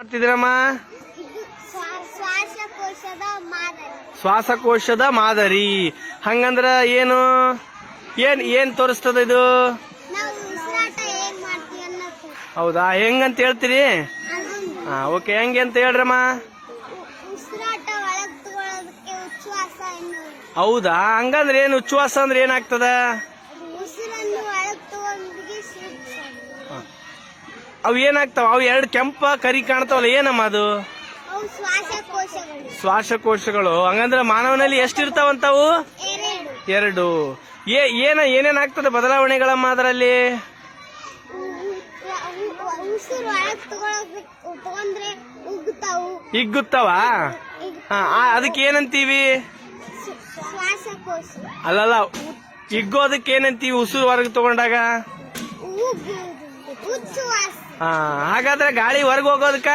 ಮಾಡ್ತಿದ್ದೀರಮ್ಮ? ಶ್ವಾಸಕೋಶದ ಮಾದರಿ. ಹಂಗಂದ್ರ ಏನು ಏನ್ ಏನ್ ತೋರಿಸ್ತದ ಇದು? ಹೌದಾ, ಹೆಂಗಂತ ಹೇಳ್ತೀರಿ? ಓಕೆ, ಹೆಂಗೆ ಅಂತ ಹೇಳ್ರಮ್ಮ. ಹೌದಾ, ಹಂಗಂದ್ರೆ ಏನ್ ಉಚ್ಛ್ವಾಸ ಅಂದ್ರೆ ಏನಾಗ್ತದ? ಅವು ಏನಾಗ್ತಾವ? ಅವು ಎರಡು ಕೆಂಪ ಕರಿ ಕಾಣ್ತಾವಲ್ಲ, ಏನಮ್ಮ ಅದು? ಶ್ವಾಸಕೋಶಗಳು. ಹಂಗಂದ್ರೆ ಮಾನವನಲ್ಲಿ ಎಷ್ಟಿರ್ತಾವಂತವು? ಎರಡು. ಏನೇನ್ ಆಗ್ತದೆ ಬದಲಾವಣೆಗಳಮ್ಮ ಅದರಲ್ಲಿ? ಹಿಗ್ಗುತ್ತಾವ. ಅದಕ್ಕೆ ಏನಂತೀವಿ? ಅಲ್ಲಲ್ಲ, ಹಿಗ್ಗೋದಕ್ಕೆ ಏನಂತೀವಿ ಉಸಿರು ಹೊರಗೆ ತಗೊಂಡಾಗ? ಹಾಗಾದ್ರೆ ಗಾಳಿ ಹೊರಗೆ ಹೋಗೋದಕ್ಕ